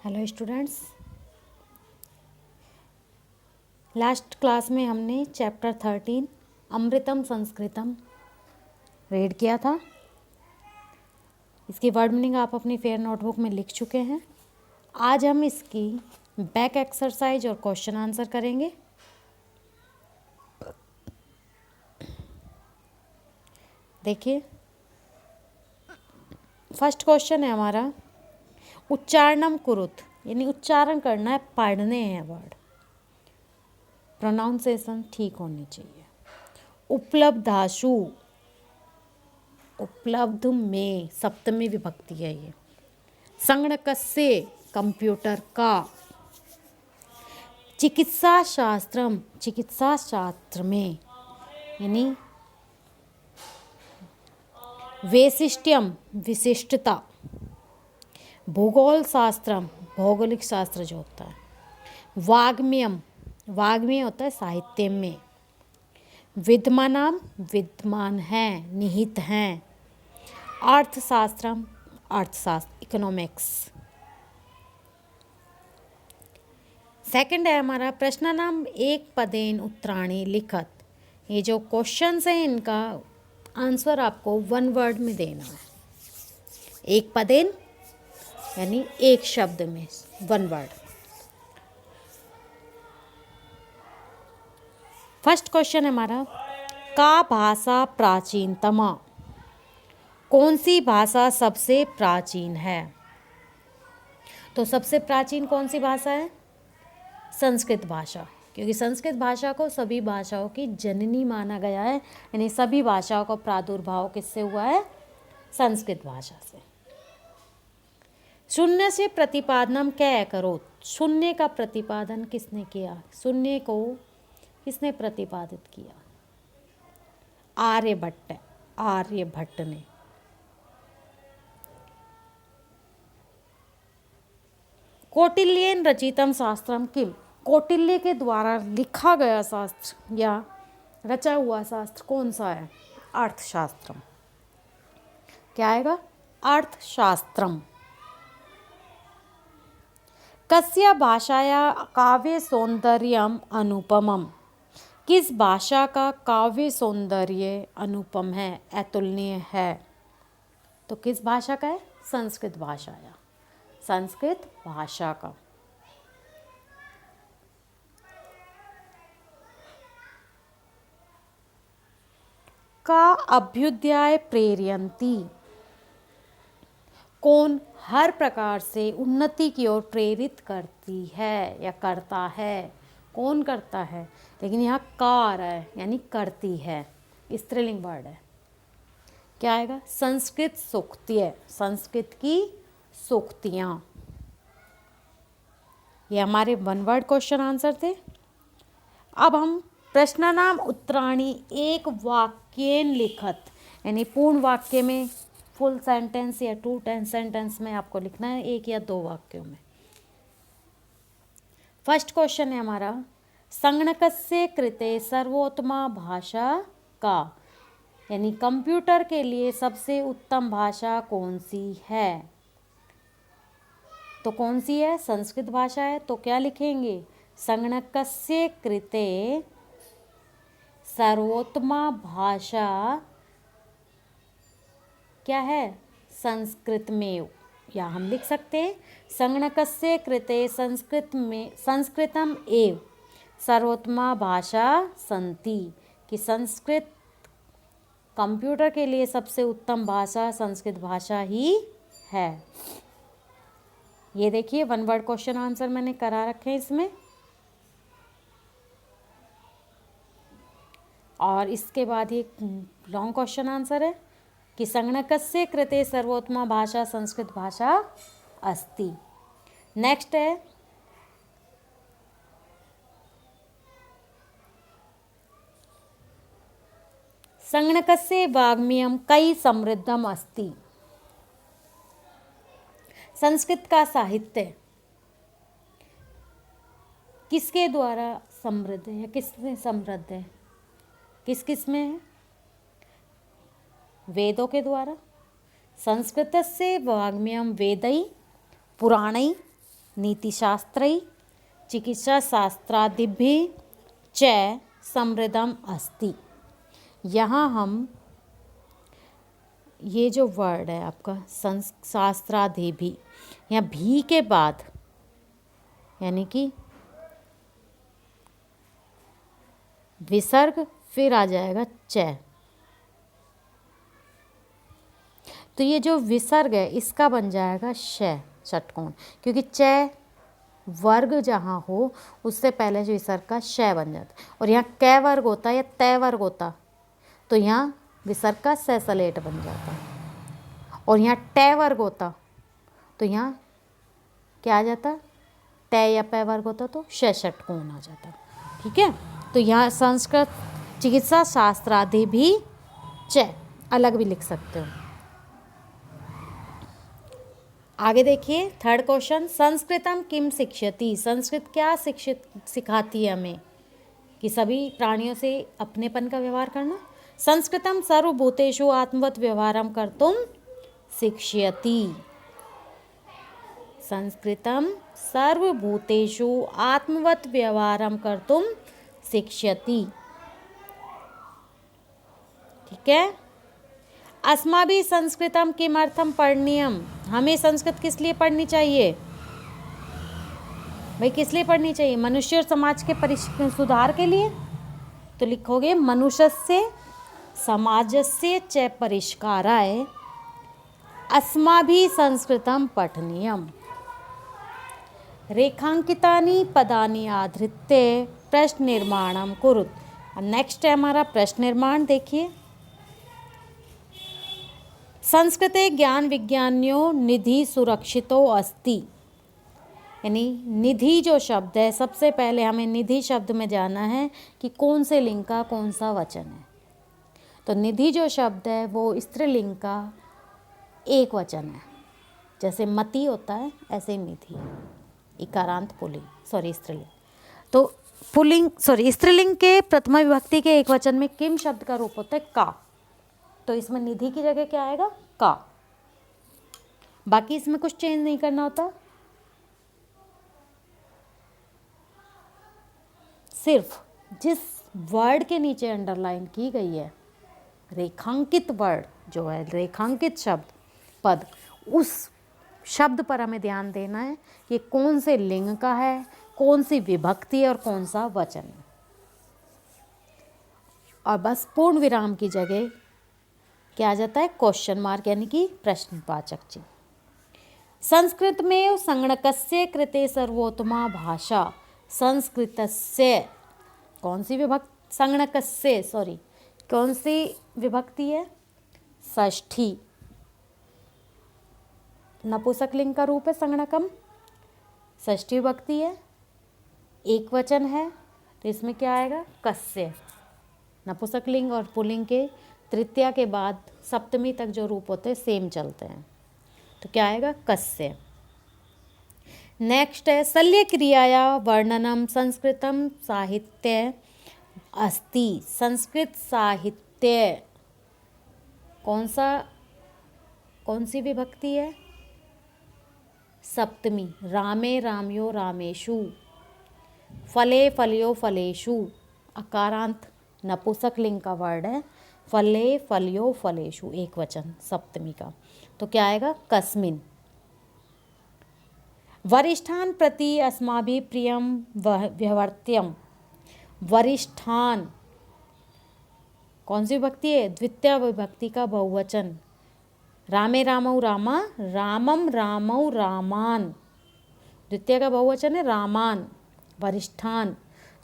Hello students, last class में हमने chapter 13 अमृतम संस्कृतम रीड किया था। इसकी वर्ड मीनिंग आप अपनी फेयर नोटबुक में लिख चुके हैं। आज हम इसकी बैक एक्सरसाइज और क्वेश्चन आंसर करेंगे। देखिए, फर्स्ट क्वेश्चन है हमारा, उच्चारणम कुरुत, यानी उच्चारण करना है, पढ़ने हैं वर्ड, प्रोनाउंसिएशन ठीक होनी चाहिए। उपलब्धाशु, उपलब्ध में सप्तमी विभक्ति है ये। संगणकस्य, कंप्यूटर का। चिकित्सा शास्त्रम, चिकित्सा शास्त्र में, यानी वैशिष्ट्यम, विशिष्टता। भूगोल शास्त्रम, भौगोलिक शास्त्र जो होता है। वाग्म्यम, वाग्म्य होता है साहित्य में। विद्यमानम, विद्यमान हैं, निहित हैं। अर्थशास्त्रम, अर्थशास्त्र, इकोनॉमिक्स। सेकंड है हमारा, प्रश्न नाम एक पदेन उत्तराणी लिखत। ये जो क्वेश्चंस हैं इनका आंसर आपको वन वर्ड में देना है। एक पदेन यानी एक शब्द में, वन वर्ड। फर्स्ट क्वेश्चन है हमारा, का भाषा प्राचीनतम, कौन सी भाषा सबसे प्राचीन है? तो सबसे प्राचीन कौन सी भाषा है? संस्कृत भाषा, क्योंकि संस्कृत भाषा को सभी भाषाओं की जननी माना गया है। यानी सभी भाषाओं का प्रादुर्भाव किससे हुआ है? संस्कृत भाषा से। शून्य से प्रतिपादनम क्या करो, शून्य का प्रतिपादन किसने किया? शून्य को किसने प्रतिपादित किया? आर्यभट्ट, आर्यभट्ट ने। कौटिल्येन रचितम शास्त्रम किम, कौटिल्य के द्वारा लिखा गया शास्त्र या रचा हुआ शास्त्र कौन सा है? अर्थशास्त्रम। क्या आएगा? अर्थशास्त्रम। कस्य भाषाया काव्य सौंदर्यम अनुपमम, किस भाषा का काव्य सौंदर्य अनुपम है, अतुलनीय है? तो किस भाषा का है? संस्कृत भाषा या संस्कृत भाषा का। का अभ्युदय प्रेरयन्ति, कौन हर प्रकार से उन्नति की ओर प्रेरित करती है या करता है? कौन करता है? लेकिन यहाँ का आ रहा है, यानी करती है, स्त्रीलिंग वर्ड है। क्या आएगा? संस्कृत सूक्त्य, संस्कृत की सूक्तियाँ। ये हमारे वन वर्ड क्वेश्चन आंसर थे। अब हम प्रश्न नाम उत्तराणी एक वाक्येन लिखत, यानी पूर्ण वाक्य में, फुल सेंटेंस या टू सेंटेंस में आपको लिखना है, एक या दो वाक्यों में। फर्स्ट क्वेश्चन है हमारा, संगणकस्य कृते सर्वोत्तमा भाषा का, यानी कंप्यूटर के लिए सबसे उत्तम भाषा कौन सी है? तो कौन सी है? संस्कृत भाषा है। तो क्या लिखेंगे? संगणकस्य कृते सर्वोत्तमा भाषा क्या है? संस्कृत में, या हम लिख सकते हैं संगणकस्य कृते संस्कृतम एव सर्वोत्तमा भाषा सन्ति, कि संस्कृत कंप्यूटर के लिए सबसे उत्तम भाषा संस्कृत भाषा ही है। ये देखिए वन वर्ड क्वेश्चन आंसर मैंने करा रखे हैं इसमें। और इसके बाद ये लॉन्ग क्वेश्चन आंसर है कि संगणकस्य कृते सर्वोत्तमा भाषा संस्कृत भाषा अस्ति। नेक्स्ट है, संगणकस्य वाग्म्यम कई समृद्धम अस्ति, संस्कृत का साहित्य किसके द्वारा समृद्ध है, किसमें समृद्ध है? किस किस में है? वेदों के द्वारा। संस्कृतस्य वाग्म्यम वेदै पुराणै नीतिशास्त्रै चिकित्साशास्त्रादिभिः च समृद्धम अस्ति। यहाँ हम ये जो वर्ड है आपका शास्त्रादि भी, यहाँ भी के बाद यानी कि विसर्ग फिर आ जाएगा च। तो ये जो विसर्ग है इसका बन जाएगा श षटकोण, क्योंकि च वर्ग जहाँ हो उससे पहले जो विसर्ग का श बन जाता है। और यहाँ कै वर्ग होता या तय वर्ग होता तो यहाँ विसर्ग का स सलेट बन जाता। और यहाँ टय वर्ग होता तो यहाँ क्या आ जाता, टय या पै वर्ग होता तो श षटकोण आ जाता। ठीक है, तो यहाँ संस्कृत चिकित्सा शास्त्रादि भी च अलग भी लिख सकते हो। आगे देखिए थर्ड क्वेश्चन, संस्कृतम किम शिक्षयति। संस्कृत क्या सिखाती है हमें, कि सभी प्राणियों से अपनेपन का व्यवहार करना। संस्कृतम सर्वभूतेषु आत्मवत व्यवहारम कर्तुम शिक्षयति। संस्कृतम सर्वभूतेषु आत्मवत व्यवहारम कर्तुम शिक्षयति। ठीक है, अस्माभिः संस्कृतम किमर्थम पढ़नीयम। हमें संस्कृत किस लिए पढ़नी चाहिए भाई, किस लिए पढ़नी चाहिए, मनुष्य और समाज के सुधार के लिए। तो लिखोगे मनुष्यस्य समाजस्य च परिष्काराय अस्माभिः संस्कृतं पठनीयम्। रेखांकितानि पदानि आधृत्य प्रश्न निर्माणम कुरुत। अब नेक्स्ट है हमारा प्रश्न निर्माण। देखिए, संस्कृते ज्ञान विज्ञान्यो निधि सुरक्षितो अस्ति। यानी निधि जो शब्द है, सबसे पहले हमें निधि शब्द में जाना है कि कौन से लिंग का कौन सा वचन है। तो निधि जो शब्द है वो स्त्रीलिंग का एक वचन है। जैसे मति होता है ऐसे निधि, इकारांत पुल्लिंग स्त्रीलिंग। तो स्त्रीलिंग के प्रथमा विभक्ति के एक वचन में किम शब्द का रूप होता है का। तो इसमें निधि की जगह क्या आएगा, का। बाकी इसमें कुछ चेंज नहीं करना होता, सिर्फ जिस वर्ड के नीचे अंडरलाइन की गई है, रेखांकित वर्ड जो है, रेखांकित शब्द पद, उस शब्द पर हमें ध्यान देना है कि कौन से लिंग का है, कौन सी विभक्ति है और कौन सा वचन है। और बस पूर्ण विराम की जगह क्या आ जाता है, क्वेश्चन मार्क, यानी कि प्रश्नवाचक चिन्ह। संस्कृत में संगणकस्य कृते सर्वोत्तमा भाषा। संस्कृतस्य कौन सी विभक्ति, संगणकस्य कौन सी विभक्ति है, षष्ठी। नपुंसकलिंग का रूप है संगणकम, षष्ठी विभक्ति है, एक वचन है, तो इसमें क्या आएगा, कस्य। नपुंसकलिंग और पुल्लिंग के तृतीया के बाद सप्तमी तक जो रूप होते हैं सेम चलते हैं, तो क्या आएगा, कस्य। नेक्स्ट है शल्य क्रियाया वर्णनम संस्कृतम साहित्य अस्ति। संस्कृत साहित्य कौन सी विभक्ति है, सप्तमी। रामे राम्यो रामेषु, फले फल्यो फलेषु, अकारांत नपुंसकलिंग का वर्ड है, फले फल्यो फलेषु, एक वचन सप्तमी का, तो क्या आएगा, कस्मिन्। वरिष्ठान प्रति अस्माभिः प्रियम व्यवर्त्यम। वरिष्ठान कौन सी विभक्ति है, द्वितीय विभक्ति का बहुवचन। रामे रामौ रामा, रामम रामौ रामान, द्वितीय का बहुवचन है रामान। वरिष्ठान,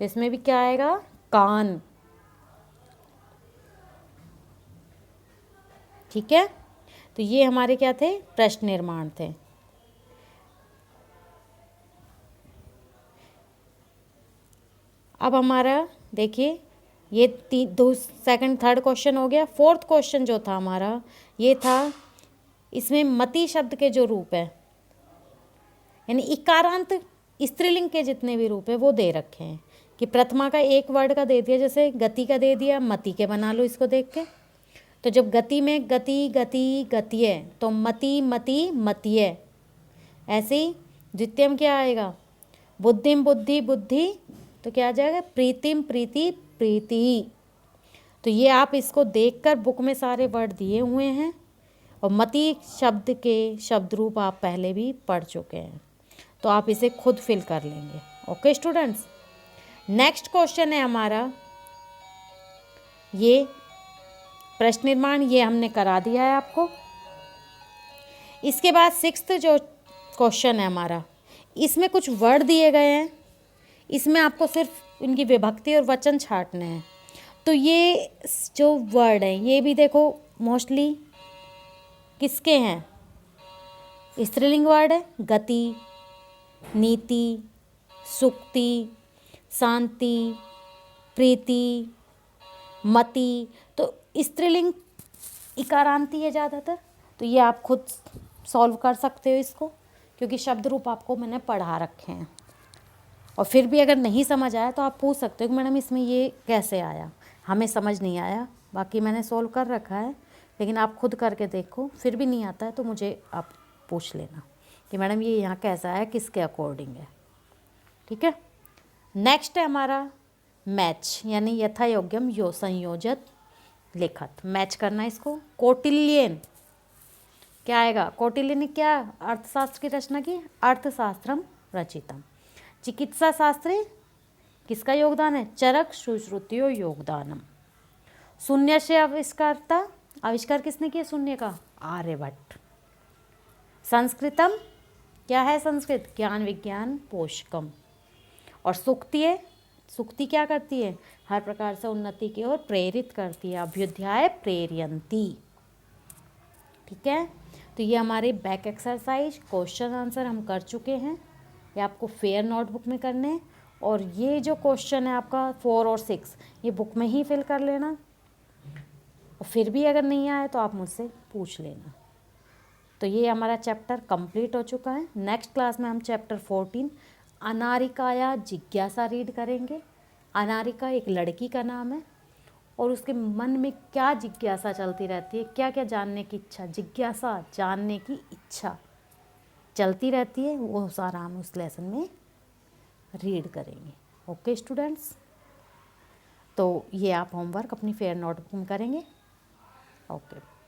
तो इसमें भी क्या आएगा, कान। ठीक है, तो ये हमारे क्या थे, प्रश्न निर्माण थे। अब हमारा देखिए ये सेकंड थर्ड क्वेश्चन हो गया। फोर्थ क्वेश्चन जो था हमारा ये था, इसमें मति शब्द के जो रूप है, यानी इकारांत स्त्रीलिंग के जितने भी रूप है वो दे रखे हैं, कि प्रथमा का एक वर्ड का दे दिया, जैसे गति का दे दिया, मति के बना लो इसको देख के। तो जब गति में गति गति गतिय, तो मति मति मतिय। ऐसे ही द्वितीयम क्या आएगा? बुद्धिम बुद्धि बुद्धि, तो क्या आ जाएगा? प्रीतिम प्रीति प्रीति। तो ये आप इसको देखकर बुक में सारे वर्ड दिए हुए हैं, और मति शब्द के शब्द रूप आप पहले भी पढ़ चुके हैं, तो आप इसे खुद फिल कर लेंगे। ओके स्टूडेंट्स, नेक्स्ट क्वेश्चन है हमारा, ये प्रश्न निर्माण ये हमने करा दिया है आपको। इसके बाद सिक्स्थ जो क्वेश्चन है हमारा, इसमें कुछ वर्ड दिए गए हैं, इसमें आपको सिर्फ इनकी विभक्ति और वचन छांटने हैं। तो ये जो वर्ड हैं ये भी देखो मोस्टली किसके हैं? स्त्रीलिंग वर्ड है। गति, नीति, सुक्ति, शांति, प्रीति, मति, तो स्त्रीलिंग इकारांती है ज़्यादातर। तो ये आप खुद सॉल्व कर सकते हो इसको, क्योंकि शब्द रूप आपको मैंने पढ़ा रखे हैं। और फिर भी अगर नहीं समझ आया तो आप पूछ सकते हो कि मैडम इसमें ये कैसे आया, हमें समझ नहीं आया। बाकी मैंने सॉल्व कर रखा है, लेकिन आप खुद करके देखो, फिर भी नहीं आता है तो मुझे आप पूछ लेना कि मैडम ये यहाँ कैसा है, किसके अकॉर्डिंग है। ठीक है। नेक्स्ट है हमारा मैच, यानी यथा योग्यम यो संयोजत लिखत, मैच करना इसको। कौटिल्यन क्या आएगा? कौटिल्य ने क्या अर्थशास्त्र की रचना की? अर्थशास्त्रम रचितम। चिकित्सा शास्त्रे किसका योगदान है? चरक सुश्रुतियो योगदानम। शून्य से आविष्कारता, आविष्कार किसने किया शून्य का? आर्यभट्ट। संस्कृतम क्या है? संस्कृत ज्ञान विज्ञान पोषकम। और सुक्तिय, सुक्ति क्या करती है? हर प्रकार से उन्नति की ओर प्रेरित करती है। अभ्युदय प्रेरयंती। ठीक है। तो ये हमारे बैक एक्सरसाइज क्वेश्चन आंसर हम कर चुके हैं, ये आपको फेयर नोटबुक में करने हैं। और ये जो क्वेश्चन है आपका 4 और 6 ये बुक में ही फिल कर लेना, और फिर भी अगर नहीं आए तो आप मुझसे पूछ लेना। तो ये हमारा चैप्टर कंप्लीट हो चुका है। नेक्स्ट क्लास में हम चैप्टर 14 अनारिकाया जिज्ञासा रीड करेंगे। अनारिका एक लड़की का नाम है, और उसके मन में क्या जिज्ञासा चलती रहती है, क्या क्या जानने की इच्छा, जिज्ञासा जानने की इच्छा चलती रहती है, वो सारा हम उस लेसन में रीड करेंगे। ओके स्टूडेंट्स, तो ये आप होमवर्क अपनी फेयर नोटबुक में करेंगे। ओके।